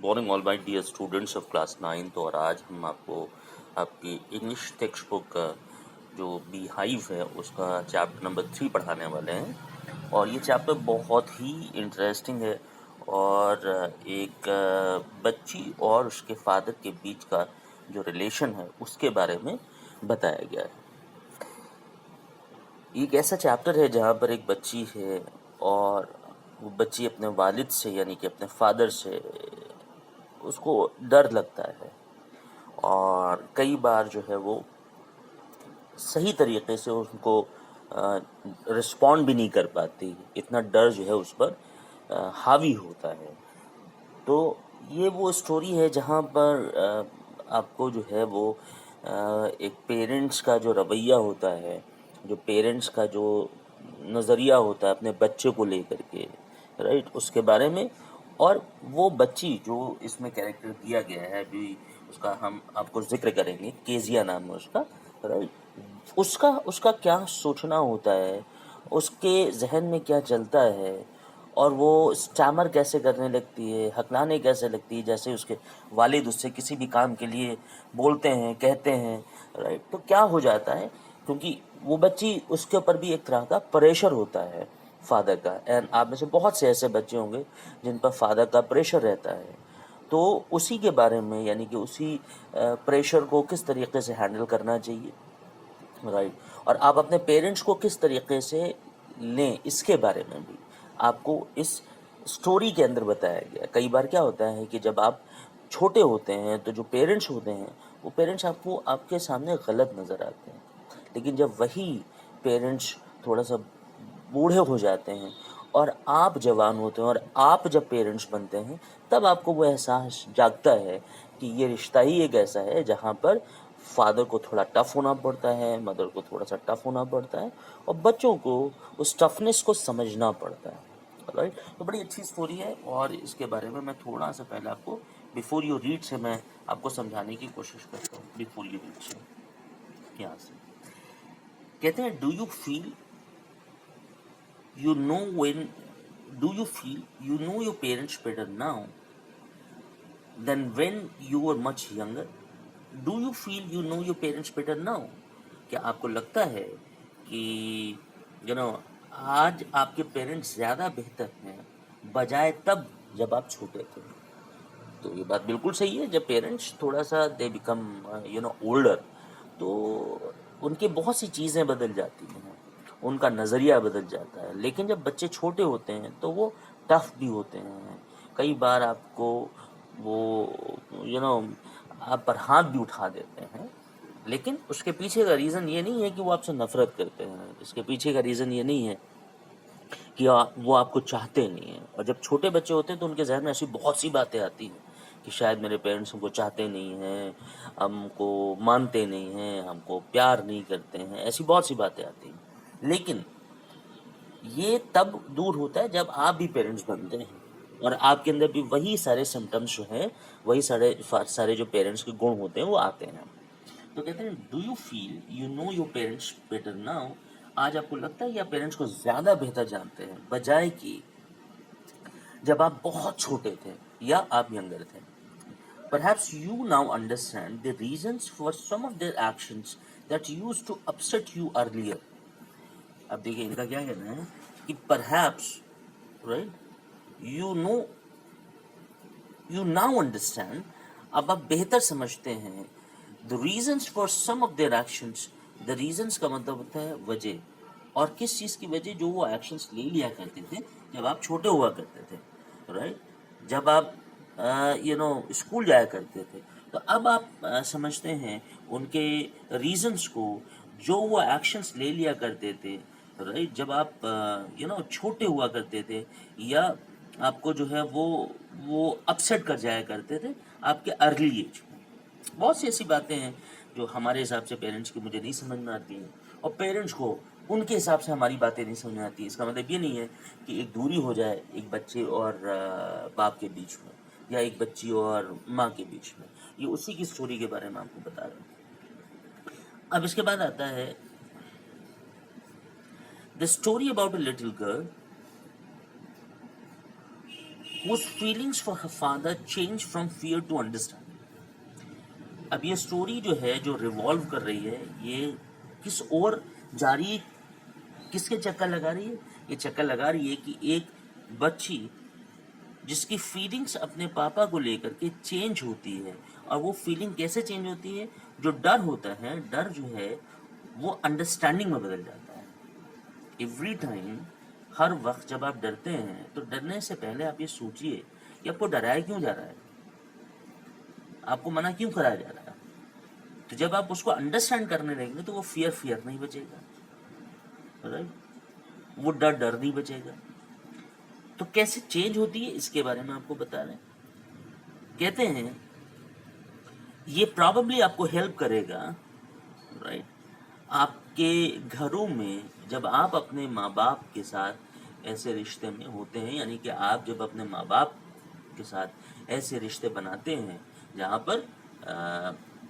Morning all my dear students of class 9। और आज हम आपको आपकी इंग्लिश टेक्स्ट बुक जो बी हाइव है उसका चैप्टर नंबर 3 पढ़ाने वाले हैं। और ये चैप्टर बहुत ही इंटरेस्टिंग है और एक बच्ची और उसके फादर के बीच का जो रिलेशन है उसके बारे में बताया गया है। एक ऐसा चैप्टर है जहाँ पर एक बच्ची है और वो बच्ची अपने वालिद से यानी कि अपने फादर से उसको डर लगता है और कई बार जो है वो सही तरीके से उनको रिस्पॉन्ड भी नहीं कर पाती, इतना डर जो है उस पर हावी होता है। तो ये वो स्टोरी है जहाँ पर आपको जो है वो एक पेरेंट्स का जो रवैया होता है, जो पेरेंट्स का जो नज़रिया होता है अपने बच्चे को लेकर के, राइट, उसके बारे में। और वो बच्ची जो इसमें कैरेक्टर दिया गया है, अभी उसका हम आपको जिक्र करेंगे, केजिया नाम है उसका, राइट। उसका उसका क्या सोचना होता है, उसके जहन में क्या चलता है, और वो स्टैमर कैसे करने लगती है, हकलाने कैसे लगती है, जैसे उसके वालिद उससे किसी भी काम के लिए बोलते हैं, कहते हैं, राइट। तो क्या हो जाता है, क्योंकि वो बच्ची, उसके ऊपर भी एक तरह का प्रेशर होता है फादर का। एंड आप में से बहुत से ऐसे बच्चे होंगे जिन पर फादर का प्रेशर रहता है। तो उसी के बारे में, यानी कि उसी प्रेशर को किस तरीके से हैंडल करना चाहिए, राइट, और आप अपने पेरेंट्स को किस तरीके से लें, इसके बारे में भी आपको इस स्टोरी के अंदर बताया गया। कई बार क्या होता है कि जब आप छोटे होते हैं तो जो पेरेंट्स होते हैं वो पेरेंट्स आपको आपके सामने गलत नज़र आते हैं, लेकिन जब वही पेरेंट्स थोड़ा सा बूढ़े हो जाते हैं और आप जवान होते हैं और आप जब पेरेंट्स बनते हैं, तब आपको वो एहसास जागता है कि ये रिश्ता ही एक ऐसा है जहाँ पर फादर को थोड़ा टफ होना पड़ता है, मदर को थोड़ा सा टफ होना पड़ता है, और बच्चों को उस टफनेस को समझना पड़ता है, राइट। तो बड़ी अच्छी स्टोरी है और इसके बारे में मैं थोड़ा सा पहले आपको बिफोर यू रीड से मैं आपको समझाने की कोशिश करता हूँ। बिफोर यू रीड से यहाँ से कहते हैं, do you feel you know when do you feel you know your parents better now than when you were much younger? Do you feel you know your parents better now? क्या आपको लगता है कि आज आपके पेरेंट्स ज़्यादा बेहतर हैं बजाय तब जब आप छोटे थे? तो ये बात बिल्कुल सही है। जब पेरेंट्स थोड़ा सा दे बिकम ओल्डर, तो उनकी बहुत सी चीज़ें बदल जाती हैं, उनका नज़रिया बदल जाता है। लेकिन जब बच्चे छोटे होते हैं तो वो टफ भी होते हैं। कई बार आपको वो यू नो आप पर हाथ भी उठा देते हैं, लेकिन उसके पीछे का रीज़न ये नहीं है कि वो आपसे नफ़रत करते हैं। इसके पीछे का रीज़न ये नहीं है कि वो आपको चाहते नहीं हैं। और जब छोटे बच्चे होते हैं तो उनके जहन में ऐसी बहुत सी बातें आती हैं कि शायद मेरे पेरेंट्स हमको चाहते नहीं हैं, हमको मानते नहीं हैं, हमको प्यार नहीं करते हैं, ऐसी बहुत सी बातें आती हैं। लेकिन ये तब दूर होता है जब आप भी पेरेंट्स बनते हैं और आपके अंदर भी वही सारे सिम्टम्स जो हैं, वही सारे जो पेरेंट्स के गुण होते हैं वो आते हैं। तो कहते हैं, do you feel you know your parents better now? आज आपको लगता है कि आप पेरेंट्स को ज़्यादा बेहतर जानते हैं बजाय कि जब आप बहुत छोटे थे या आप यंगर थे। Perhaps you now understand the reasons for some of their actions that used to upset you earlier. अब देखिए इनका क्या कहना है कि perhaps, right, you know, you now understand, अब आप बेहतर समझते हैं, the reasons for some of their actions, the reasons का मतलब होता है वजह, और किस चीज़ की वजह, जो वो एक्शंस ले लिया करते थे जब आप छोटे हुआ करते थे, राइट, जब आप स्कूल जाया करते थे। तो अब आप समझते हैं उनके रीजंस को, जो वो एक्शंस ले लिया करते थे, राइट, जब आप छोटे हुआ करते थे, या आपको जो है वो अपसेट कर जाया करते थे आपके अर्ली एज में। बहुत सी ऐसी बातें हैं जो हमारे हिसाब से पेरेंट्स की मुझे नहीं समझ में आती हैं, और पेरेंट्स को उनके हिसाब से हमारी बातें नहीं समझ में आती। इसका मतलब ये नहीं है कि एक दूरी हो जाए एक बच्चे और बाप के बीच में, या एक बच्ची और माँ के बीच में। ये उसी की स्टोरी के बारे में आपको बता रहा हूँ। अब इसके बाद आता है the story about a little girl whose feelings for her father changed from fear to understanding. अब ये स्टोरी जो है, जो रिवॉल्व कर रही है, ये किस ओर जा रही है, किसके चक्कर लगा रही है? ये चक्कर लगा रही है कि एक बच्ची जिसकी फीलिंग्स अपने पापा को लेकर के चेंज होती है, और वो फीलिंग कैसे चेंज होती है? जो डर होता है, डर जो है वो अंडरस्टैंडिंग में बदल जाता है। एवरी टाइम, हर वक्त जब आप डरते हैं तो डरने से पहले आप ये सोचिए कि आपको डराया क्यों जा रहा है, आपको मना क्यों कराया जा रहा है। तो जब आप उसको अंडरस्टैंड करने लगेंगे तो वो फियर नहीं बचेगा, राइट? वो डर नहीं बचेगा। तो कैसे चेंज होती है इसके बारे में आपको बता रहे हैं। कहते हैं ये प्रॉबेबली आपको हेल्प करेगा, राइट, आपके घरों में जब आप अपने माँ बाप के साथ ऐसे रिश्ते में होते हैं, यानी कि आप जब अपने माँ बाप के साथ ऐसे रिश्ते बनाते हैं जहाँ पर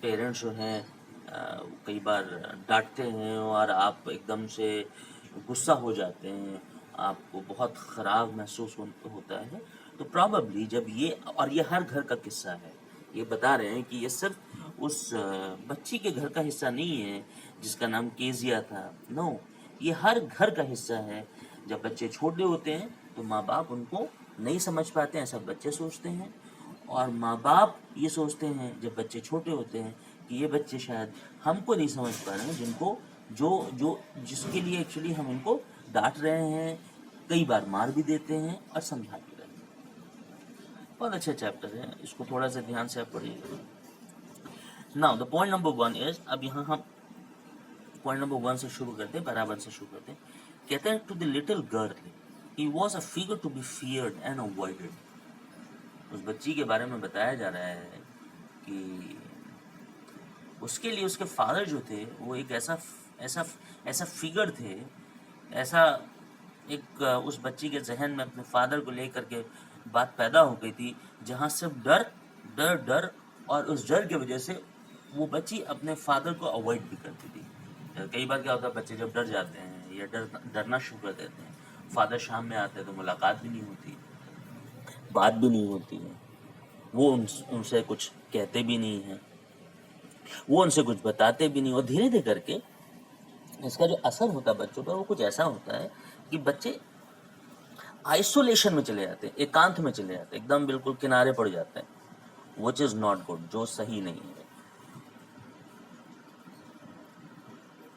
पेरेंट्स जो हैं कई बार डांटते हैं और आप एकदम से गुस्सा हो जाते हैं, आपको बहुत ख़राब महसूस होता है, तो प्रॉबेबली जब ये, और ये हर घर का किस्सा है, ये बता रहे हैं कि ये सिर्फ उस बच्ची के घर का हिस्सा नहीं है जिसका नाम केजिया था। नो, ये हर घर का हिस्सा है। जब बच्चे छोटे होते हैं तो माँ बाप उनको नहीं समझ पाते हैं, ऐसा बच्चे सोचते हैं, और माँ बाप ये सोचते हैं जब बच्चे छोटे होते हैं कि ये बच्चे शायद हमको नहीं समझ पा रहे हैं, जिनको जो जो जिसके लिए एक्चुअली हम उनको डांट रहे हैं, कई बार मार भी देते हैं और समझा भी रहे हैं। बहुत अच्छा चैप्टर है, इसको थोड़ा सा ध्यान से आप पढ़िए। Now the point number 1 is, अब यहाँ हम पॉइंट नंबर 1 से शुरू करते हैं, बराबर से शुरू करते हैं। कहते हैं to the little girl he was a figure to be feared and avoided. उस बच्ची के बारे में बताया जा रहा है कि उसके लिए उसके फादर जो थे वो एक ऐसा फिगर थे, ऐसा एक उस बच्ची के जहन में अपने फादर को लेकर के बात पैदा हो गई थी, जहाँ सिर्फ डर डर डर, और उस डर की वजह से वो बच्ची अपने फादर को अवॉइड भी करती थी। कई बार क्या होता है, बच्चे जब डर जाते हैं या डरना शुरू कर देते हैं, फादर शाम में आते हैं तो मुलाकात भी नहीं होती, बात भी नहीं होती है, वो उनसे कुछ कहते भी नहीं हैं, वो उनसे कुछ बताते भी नहीं, और धीरे धीरे करके इसका जो असर होता है बच्चों पर वो कुछ ऐसा होता है कि बच्चे आइसोलेशन में चले जाते हैं, एकांत में चले जाते हैं, एकदम बिल्कुल किनारे पड़ जाते हैं, विच इज नॉट गुड, जो सही नहीं है।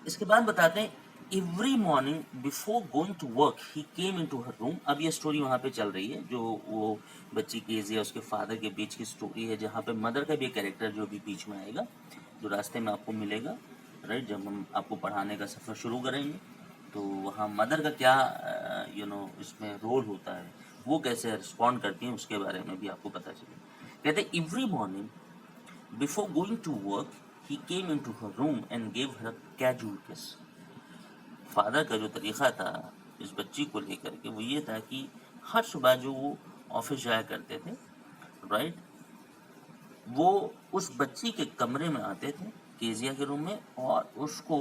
इसके बाद बताते हैं every morning before going to work he came into her room. अब ये स्टोरी वहाँ पे चल रही है, जो वो बच्ची केजी और उसके फादर के बीच की स्टोरी है, जहाँ पे मदर का भी कैरेक्टर जो भी बीच में आएगा, जो रास्ते में आपको मिलेगा, राइट, जब हम आपको पढ़ाने का सफ़र शुरू करेंगे तो वहाँ मदर का क्या इसमें रोल होता है, वो कैसे रिस्पॉन्ड करती हैं, उसके बारे में भी आपको पता चलेगा। कहते हैं every morning before going to work he came into her room and gave her a casual kiss. Father का जो तरीक़ा था इस बच्ची को लेकर के वो ये था कि हर सुबह जो वो ऑफिस जाया करते थे, राइट, वो उस बच्ची के कमरे में आते थे, केजिया के रूम में, और उसको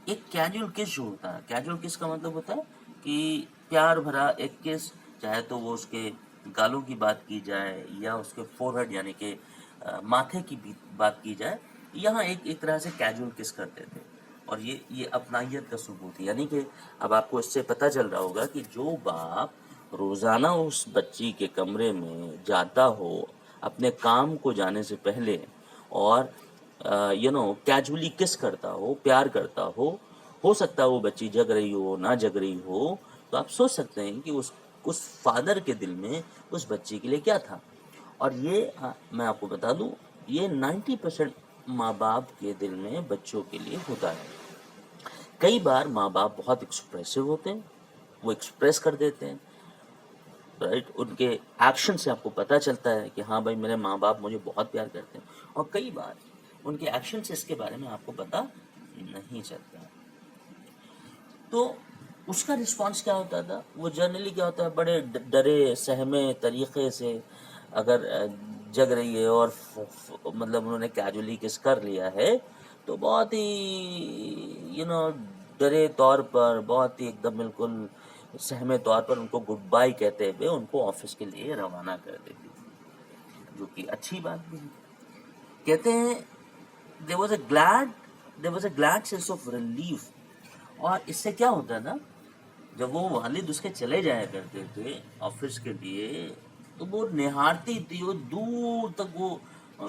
एक कैजुअल किस जो होता है, कैजुअल किस का मतलब होता है कि प्यार भरा एक किस, चाहे तो वो उसके गालों की बात की जाए या उसके फोरहेड यानी कि माथे की बात की जाए, यहाँ एक तरह से कैजुअल किस करते थे, और ये अपनाइयत का सबूत है। यानी कि अब आपको इससे पता चल रहा होगा कि जो बाप रोज़ाना उस बच्ची के कमरे में जाता हो अपने काम को जाने से पहले और कैजुअली किस करता हो, प्यार करता हो सकता है वो बच्ची जग रही हो ना जग रही हो, तो आप सोच सकते हैं कि उस फादर के दिल में उस बच्ची के लिए क्या था। और ये मैं आपको बता दूं, ये 90% माँ बाप के दिल में बच्चों के लिए होता है। कई बार माँ बाप बहुत एक्सप्रेसिव होते हैं, वो एक्सप्रेस कर देते हैं, राइट, उनके एक्शन से आपको पता चलता है कि हाँ भाई मेरे माँ बाप मुझे बहुत प्यार करते हैं, और कई बार उनके एक्शन से इसके बारे में आपको पता नहीं चलता। तो उसका रिस्पॉन्स क्या होता था, वो जनरली क्या होता है, बड़े डरे सहमे तरीक़े से, अगर जग रही है और मतलब उन्होंने कैजुअली किस कर लिया है तो बहुत ही डरे तौर पर, बहुत ही एकदम बिल्कुल सहमे तौर पर उनको गुड बाय कहते हुए उनको ऑफिस के लिए रवाना कर देती थी, जो कि अच्छी बात भी है। कहते हैं there was a glad sense of relief. और इससे क्या होता है ना, जब वो वालिद उसके चले जाया करते थे ऑफिस के लिए, तो वो निहारती थी वो दूर तक, वो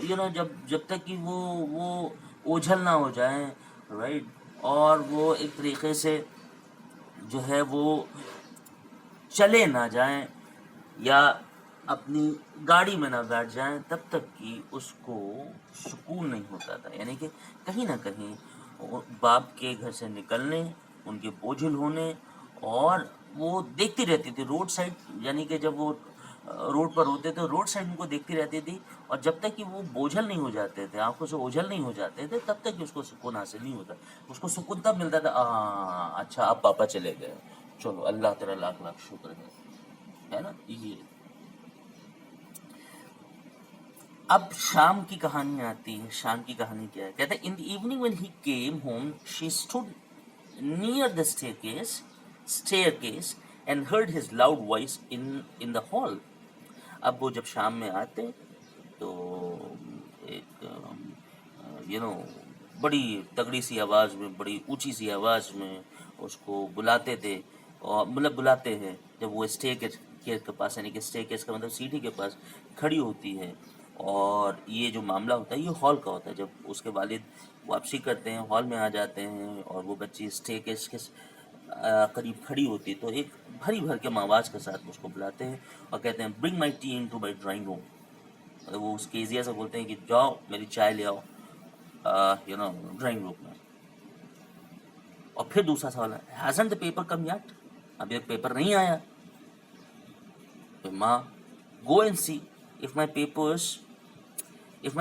जब जब तक कि वो ओझल ना हो जाए, राइट, और वो एक तरीके से जो है वो चले ना जाएं या अपनी गाड़ी में ना बैठ जाएं, तब तक कि उसको सुकून नहीं होता था। यानी कि कहीं ना कहीं बाप के घर से निकलने, उनके बोझिल होने, और वो देखती रहती थी रोड साइड, यानी कि जब वो रोड पर होते थे रोड साइड उनको देखती रहती थी, और जब तक कि वो बोझल नहीं हो जाते थे, आंखों से ओझल नहीं हो जाते थे, तब तक कि उसको सुकून हासिल नहीं होता। उसको सुकून तब मिलता था, अच्छा अब पापा चले गए, चलो अल्लाह तेरा लाख लाख शुक्र है ना। ये अब शाम की कहानी आती है। शाम की कहानी क्या है? कहते हैं in the evening when he came home she stood near the staircase and heard his loud voice in the hall. अब वो जब शाम में आते तो एक बड़ी तगड़ी सी आवाज़ में, बड़ी ऊंची सी आवाज़ में उसको बुलाते थे, और मतलब बुलाते हैं जब वो स्टेकेस के पास, यानी कि स्टेकेस का मतलब सीढ़ी के पास खड़ी होती है। और ये जो मामला होता है ये हॉल का होता है। जब उसके वालिद वापसी करते हैं, हॉल में आ जाते हैं, और वो बच्ची स्टेकेस के करीब खड़ी होती, तो एक भरी भर के आवाज़ के साथ उसको बुलाते हैं और कहते हैं bring my tea into my drawing room. मतलब वो उसके एजिया से बोलते हैं कि जाओ मेरी चाय ले आओ ड्राइंग रूम में। और फिर दूसरा सवाल है, hasn't the paper come yet? अभी तक पेपर नहीं आया। तो माँ, go and see if my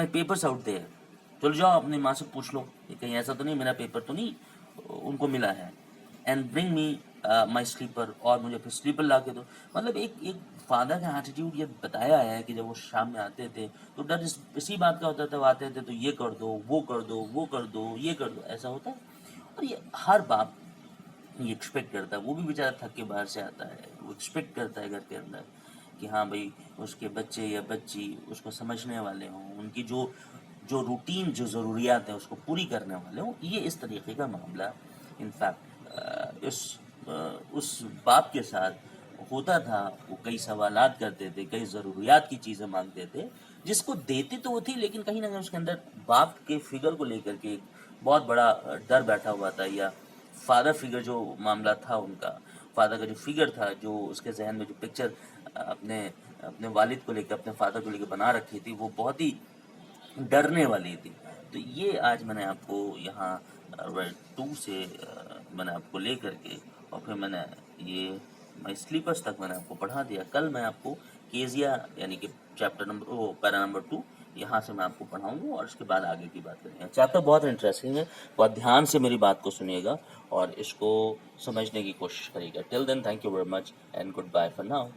papers out there. चलो जाओ अपनी माँ से पूछ लो कि कहीं ऐसा तो नहीं, मेरा पेपर तो नहीं उनको मिला है। And bring me my slipper, और मुझे फिर स्लीपर ला के दो। मतलब एक फादर का एटीट्यूड ये बताया है कि जब वो शाम में आते थे तो डर इसी बात का होता था, वो आते थे तो ये कर दो, वो कर दो, वो कर दो, ये कर दो, ऐसा होता है। और ये हर बाप ये एक्सपेक्ट करता है, वो भी बेचारा थक के बाहर से आता है, वो एक्सपेक्ट करता है घर के अंदर कि हाँ भाई उसके बच्चे या बच्ची उसको समझने वाले हों, उनकी जो जो रूटीन, जो ज़रूरियात है उसको पूरी करने वाले हों। ये इस तरीके का मामला इनफैक्ट उस बाप के साथ होता था। वो कई सवालात करते थे, कई ज़रूरियात की चीज़ें मांगते थे, जिसको देते तो वो थी, लेकिन कहीं ना कहीं उसके अंदर बाप के फिगर को लेकर के एक बहुत बड़ा डर बैठा हुआ था, या फादर फिगर जो मामला था उनका, फादर का जो फिगर था, जो उसके जहन में जो पिक्चर अपने अपने वालिद को लेकर, अपने फादर को लेकर बना रखी थी, वो बहुत ही डरने वाली थी। तो ये आज मैंने आपको यहाँ वर्ड 2 से मैंने आपको ले करके, और फिर मैंने ये माई स्लीपर्स तक मैंने आपको पढ़ा दिया। कल मैं आपको केजिया यानी कि पैरा नंबर 2 यहाँ से मैं आपको पढ़ाऊँगा, और उसके बाद आगे की बात करेंगे। चैप्टर बहुत इंटरेस्टिंग है, बहुत ध्यान से मेरी बात को सुनिएगा और इसको समझने की कोशिश करिएगा। Till then, thank you very much and goodbye for now.